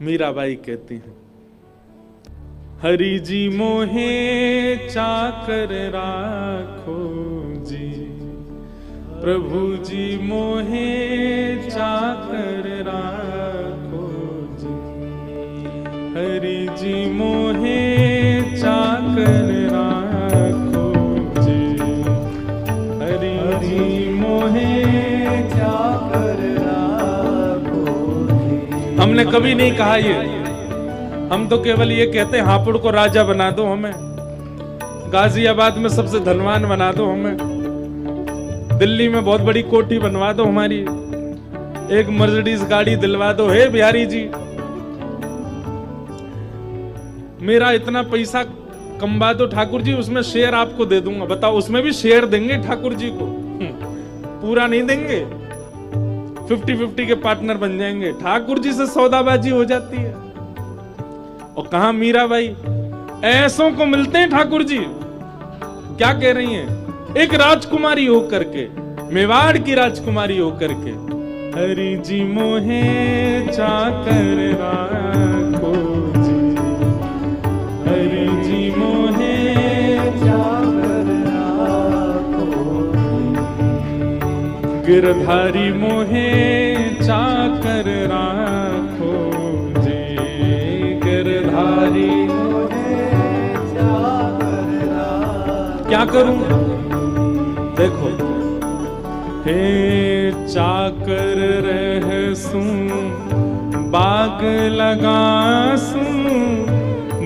मीराबाई कहती हैं, हरि जी मोहे चाकर राखो जी, प्रभु जी मोहे चाकर राखो जी, हरि जी मोहे चाकर राखो जी, हरि जी मोहे चाकर राखो जी। हमने कभी नहीं कहा ये, हम तो केवल ये कहते हैं हापुड़ को राजा बना दो, हमें गाजियाबाद में सबसे धनवान बना दो, हमें दिल्ली में बहुत बड़ी कोठी बनवा दो, हमारी एक मर्सिडीज गाड़ी दिलवा दो, हे बिहारी जी मेरा इतना पैसा कमवा दो ठाकुर जी, उसमें शेयर आपको दे दूंगा। बताओ, उसमें भी शेयर देंगे ठाकुर जी को? पूरा नहीं देंगे, 50-50 के पार्टनर बन जाएंगे। ठाकुर जी से सौदाबाजी हो जाती है। और कहा मीराबाई, ऐसों को मिलते हैं ठाकुर जी। क्या कह रही हैं? एक राजकुमारी होकर के, मेवाड़ की राजकुमारी होकर के, हरि जी मोहे चाकर राखो जी, हरि जी मोहे चाकर राखो जी, गिरधारी मोहे चाकर राखो जी, गिरधारी मोहे चाकर राखो। क्या करूं? देखो, हे चाकर रहसूं बाग लगासूं,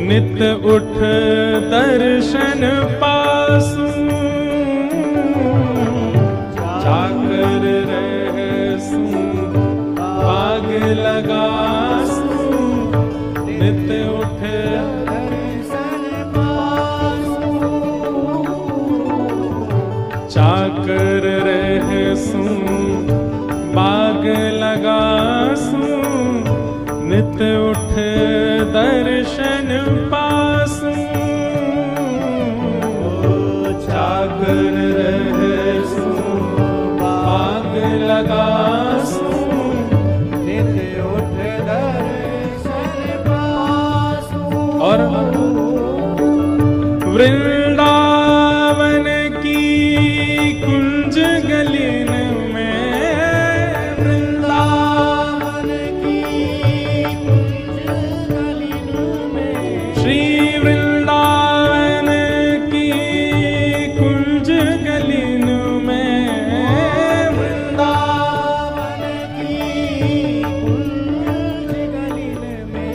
नित उठ दर्शन पासूं, चाकर रहसूं बाग लगासूं, नित उठ दर्शन पासूं, चाकर रहसूं बाग लगासूं, नित उठ दर्शन पासूं, चाकर रहसूं बाग लगासूं, नित उठ दर्शन पासूं। और वृंदावन की कुंज गलिन में, वृंदावन की कुंज गलिन में, श्री वृंदावन की कुंज गलिन में, वृंदावन की कुंज गलिन में,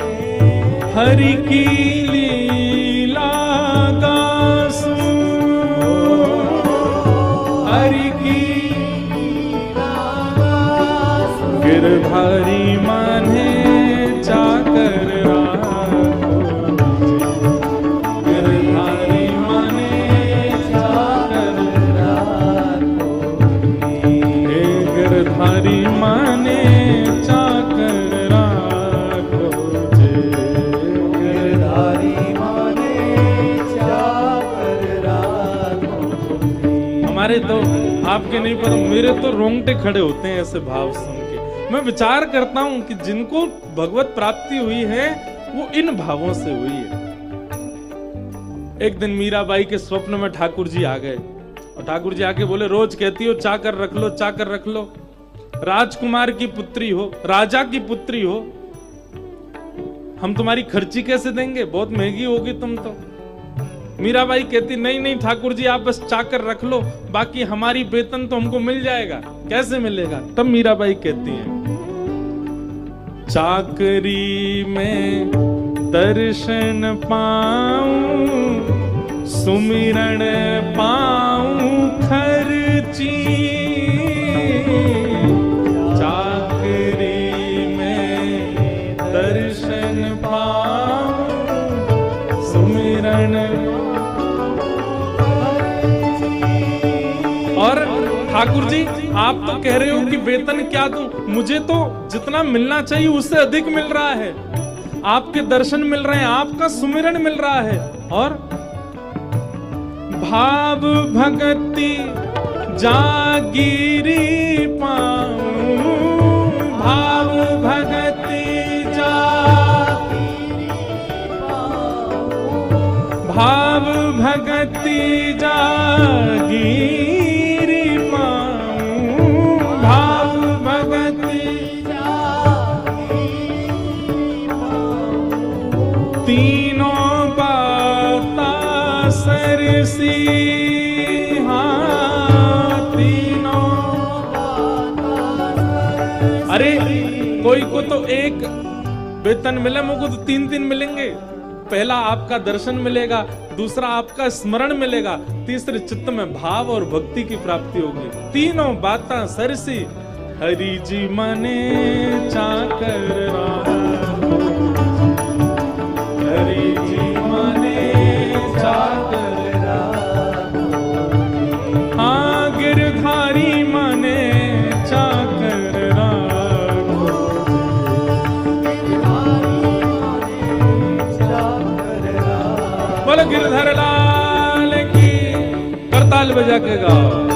हरि की लीला गासूं, हरि की लीला गासूं, गिरधारी माने चाकर राखो जी, गिरधारी माने चाकर राखो जी, हे गिरधारी माने चाकर राखो जी, गिरधारी माने चाकर राखो जी। हमारे तो, आपके नहीं पर मेरे तो रोंगटे खड़े होते हैं ऐसे भाव सुन के। मैं विचार करता हूं कि जिनको भगवत प्राप्ति हुई है वो इन भावों से हुई है। एक दिन मीराबाई के स्वप्न में ठाकुर जी आ गए और ठाकुर जी आके बोले, रोज कहती हो चाकर रख लो, चाकर रख लो, राजकुमार की पुत्री हो, राजा की पुत्री हो, हम तुम्हारी खर्ची कैसे देंगे? बहुत महंगी होगी तुम तो। मीराबाई कहती, नहीं नहीं ठाकुर जी, आप बस चाकर रख लो, बाकी हमारी वेतन तो हमको मिल जाएगा। कैसे मिलेगा? तब मीराबाई कहती हैं, चाकरी में दर्शन पाऊं, सुमिरन पाऊं खर्ची, चाकरी में दर्शन पाऊं, सुमिरन। और ठाकुर जी, आप तो कह रहे हो कि वेतन क्या दूं? मुझे तो जितना मिलना चाहिए उससे अधिक मिल रहा है। आपके दर्शन मिल रहे हैं, आपका सुमिरन मिल रहा है, और भाव भगति जागीरी पाऊं, भाव भगति जागीरी जागीरी पाऊं, भाव भगति तीनों बाता सरसी। हाँ तीनों। अरे कोई को तो एक वेतन मिले, मुझको तो 3 मिलेंगे। पहला आपका दर्शन मिलेगा, दूसरा आपका स्मरण मिलेगा, तीसरे चित्त में भाव और भक्ति की प्राप्ति होगी। तीनों बातां सरसी, हरि जी मने चाकर राखो, हरि जी मने चाकर राखो। हाँ गिरधारी मने चाकर राखो, बोलो गिरधर लाल की। करताल बजा के गाओ।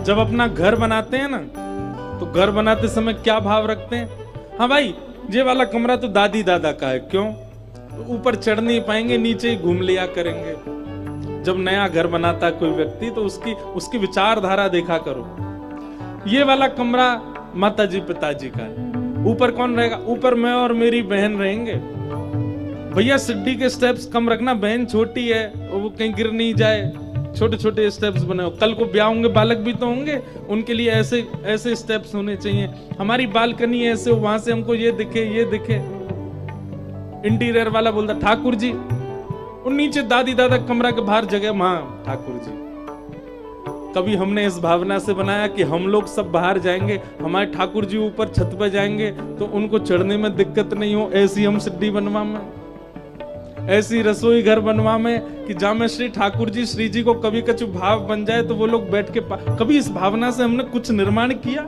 जब अपना घर बनाते हैं ना, तो घर बनाते समय क्या भाव रखते हैं? हाँ भाई, ये वाला कमरा तो दादी दादा का है, क्यों? ऊपर चढ़ नहीं पाएंगे, नीचे ही घूम लिया करेंगे। जब नया घर बनाता है कोई व्यक्ति, तो उसकी विचारधारा देखा करो। ये वाला कमरा माता जी पिताजी का है, ऊपर कौन रहेगा? ऊपर मैं और मेरी बहन रहेंगे। भैया सीढ़ी के स्टेप्स कम रखना, बहन छोटी है, वो कहीं गिर नहीं जाए, छोटे छोटे स्टेप्स बनाओ। कल को ब्याह होंगे, बालक भी तो होंगे, उनके लिए ऐसे ऐसे स्टेप्स होने चाहिए। हमारी बालकनी ऐसे हो, वहां से हमको ये दिखे ये दिखे। इंटीरियर वाला बोलता ठाकुर जी, और नीचे दादी दादा कमरा के बाहर जगह, मां ठाकुर जी। कभी हमने इस भावना से बनाया कि हम लोग सब बाहर जाएंगे, हमारे ठाकुर जी ऊपर छत पर जाएंगे तो उनको चढ़ने में दिक्कत नहीं हो, ऐसी हम सिद्धि बनवा में, ऐसी रसोई घर बनवा में कि जहां में श्री ठाकुर जी श्री जी को कभी कछु भाव बन जाए तो वो लोग बैठ के कभी इस भावना से हमने कुछ निर्माण किया?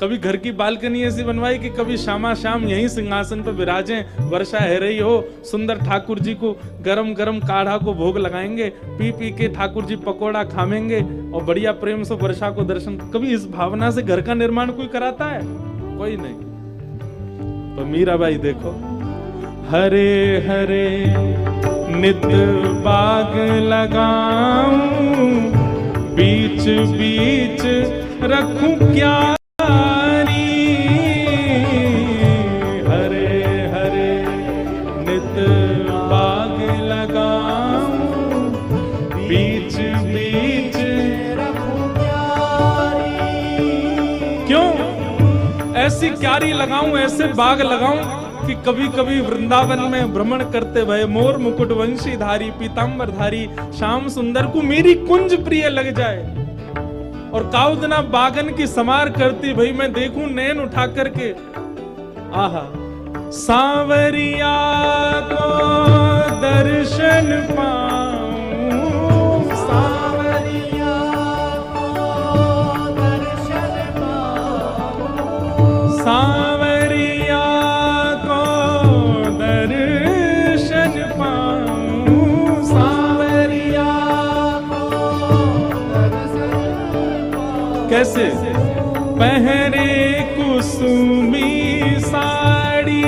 कभी घर की बालकनी ऐसी बनवाई कि कभी शामा शाम यहीं सिंहासन पर विराजें, वर्षा है रही हो, सुंदर ठाकुर जी को गरम गरम काढ़ा को भोग लगाएंगे, पी पी के ठाकुर जी पकोड़ा खामेंगे और बढ़िया प्रेम से वर्षा को दर्शन। कभी इस भावना से घर का निर्माण कोई कराता है? कोई नहीं। तो मीराबाई देखो, हरे हरे नित बाग लगाऊं, बीच बीच रखूं क्यारी। हरे हरे नित बाग लगाऊं, बीच बीच रखूं क्यारी। क्यों ऐसी क्यारी लगाऊं, ऐसे बाग लगाऊं कि कभी कभी वृंदावन में भ्रमण करते हुए मोर मुकुट वंशी धारी पीताम्बर धारी श्याम सुंदर को मेरी कुंज प्रिय लग जाए, और काउदना बागन की समार करती भाई मैं देखूं नैन उठा करके, आहा सांवरिया को दर्शन पाऊं, सांवरिया को दर्शन पाऊं, सांवरिया दर्शन पाऊं, सांवरिया कैसे? पहरे कुसुमी साड़ी,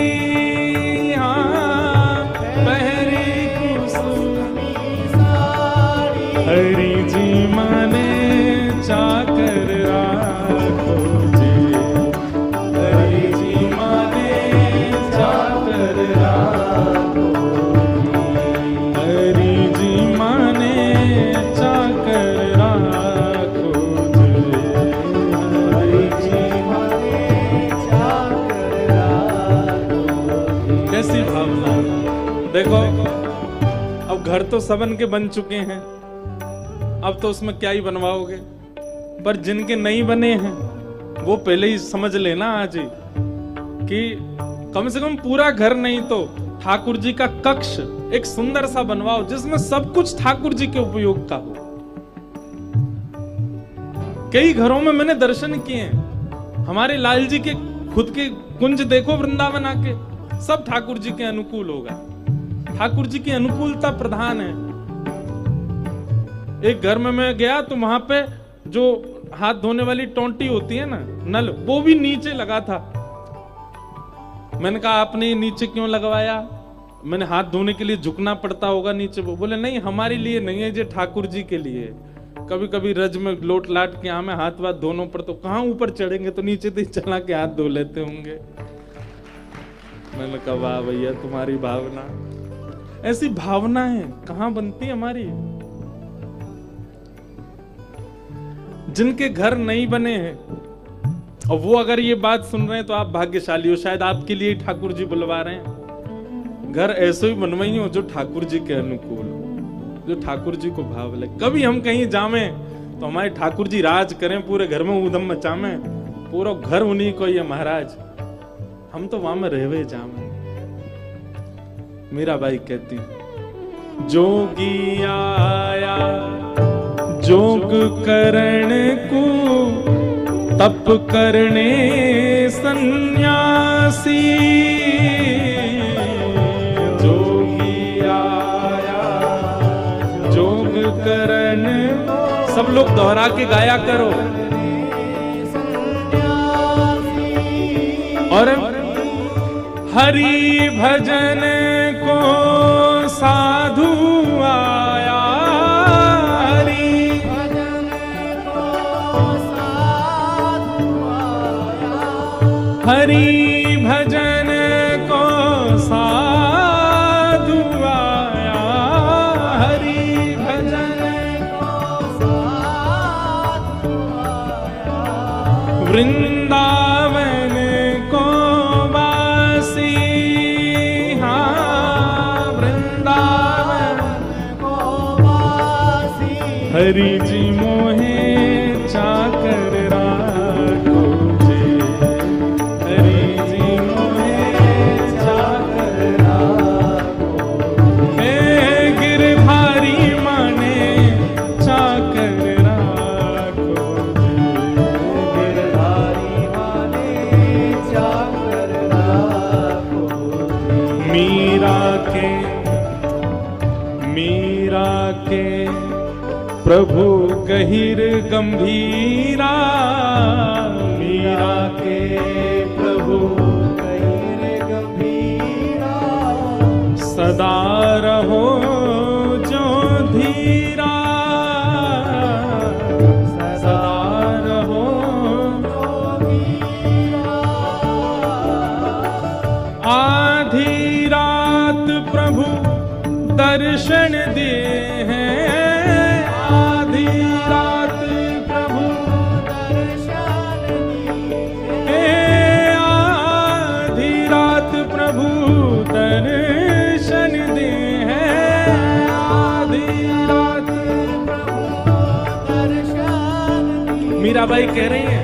हाँ पहरे कुसुमी साड़ी, हरि जी मने चाकर राखो जी, हरि जी मने चाकर राखो, हरि जी मने चाकर राखो जी, हरि जी मने चाकर राखो। कैसी भावना! देखो अब घर तो सबन के बन चुके हैं, अब तो उसमें क्या ही बनवाओगे, पर जिनके नहीं बने हैं वो पहले ही समझ लेना आज ही कि कम से कम पूरा घर नहीं तो ठाकुर जी का कक्ष एक सुंदर सा बनवाओ जिसमें सब कुछ ठाकुर जी के उपयोग का हो। कई घरों में मैंने दर्शन किए हैं, हमारे लाल जी के खुद के कुंज देखो वृंदावन आके, सब ठाकुर जी के अनुकूल होगा। ठाकुर जी की अनुकूलता प्रधान है। एक घर में मैं गया तो वहां पे जो हाथ धोने वाली टोंटी होती है ना, नल, वो भी नीचे लगा था। मैंने कहा आपने नीचे क्यों लगवाया? मैंने हाथ धोने के लिए झुकना पड़ता होगा नीचे। वो बोले नहीं, हमारे लिए नहीं है, ये ठाकुर जी के लिए। कभी कभी रज में लोट लाट के हमें हाथ वाथ दोनों पर, तो कहां ऊपर चढ़ेंगे, तो नीचे तो चला के हाथ धो लेते होंगे। मैंने कहा वाह भैया तुम्हारी भावना, ऐसी भावना है कहां बनती हमारी। जिनके घर नहीं बने हैं और वो अगर ये बात सुन रहे हैं तो आप भाग्यशाली हो, शायद आपके लिए ठाकुर जी बुलवा रहे हैं। घर ऐसे ही बनवाई हो जो ठाकुर जी के अनुकूल हो, जो ठाकुर जी को भाव लगे। कभी हम कहीं जामे तो हमारे ठाकुर जी राज करें, पूरे घर में ऊधम मचामे, पूरा घर उन्हीं को ही है महाराज, हम तो वहां में रहवे जामे। मीरा बाई कहती जोगी आया जोग करण को तप करने सन्यासी, जोगी आया जोग करण। सब लोग दोहरा के गाया करो। और हरि भजन को साधु आया, हरि भजन को साधु आया, हरि भजन को साधु आया, हरि भजन को साधु आया, वृंदावन को वासी, हाँ वृंदावन को वासी, हरि जी मोहे चाकर राखो जे, हरि जी मोहे चाकर राखो, हे गिरधारी माने चाकर राखो जे, गिरधारी माने चाकर राखो। मीरा के प्रभु गहिर गंभीरा, मीरा के प्रभु गहिर गंभीरा, सदा रहो जो धीरा, सदा रहो जो धीरा। आधी रात प्रभु दर्शन दे हैं, आधी रात प्रभु दर्शन दिए, आधी रात प्रभु दर्शन दे हैं, आधी रात प्रभु दर्शन दिए। मीराबाई कह रही है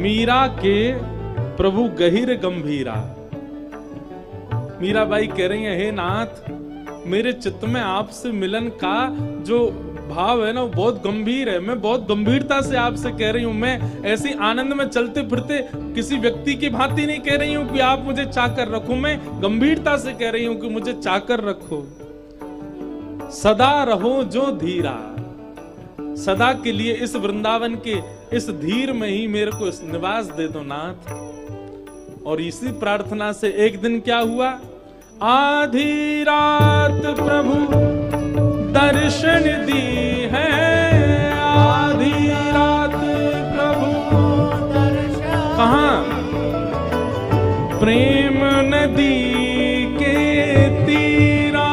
मीरा के प्रभु गहिर गंभीरा। मीराबाई कह रही है हे नाथ, मेरे चित्त में आपसे मिलन का जो भाव है ना वो बहुत गंभीर है। मैं बहुत गंभीरता से आपसे कह रही हूं। मैं ऐसी आनंद में चलते फिरते किसी व्यक्ति की भांति नहीं कह रही हूं कि आप मुझे चाकर रखो, मैं गंभीरता से कह रही हूं कि मुझे चाकर रखो। सदा रहो जो धीरा, सदा के लिए इस वृंदावन के इस धीर में ही मेरे को निवास दे दो नाथ। और इसी प्रार्थना से एक दिन क्या हुआ, आधी रात प्रभु दर्शन दी है, आधी रात प्रभु दर्शन। कहाँ? प्रेम नदी के तीरा,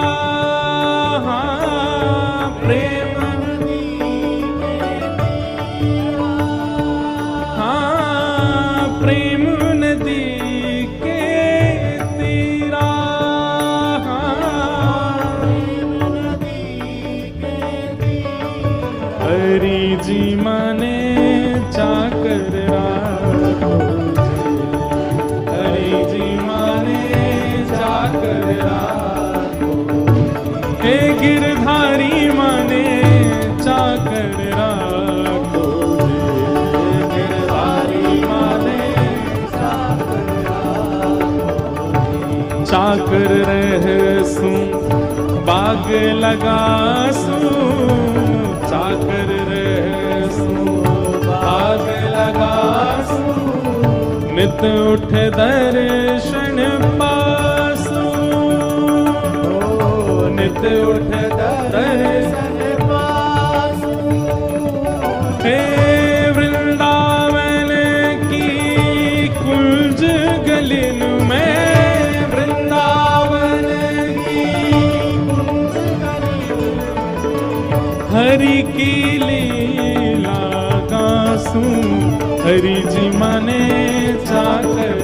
हाँ प्रेम नदी के तीरा, हाँ प्रेम नदी जी माने चाकर राखो, हरि जी चाकर रहसू बाग लगासू, चाकर रहसू बाग लगासू, नित उठ दर्शन पासू, नित उठ दर्शन पासू। हे वृंदावन की कुंज गलिन में, वृंदावन की कुंज गलिन में, हरि की लीला गासूं, हरि जी माने चाकर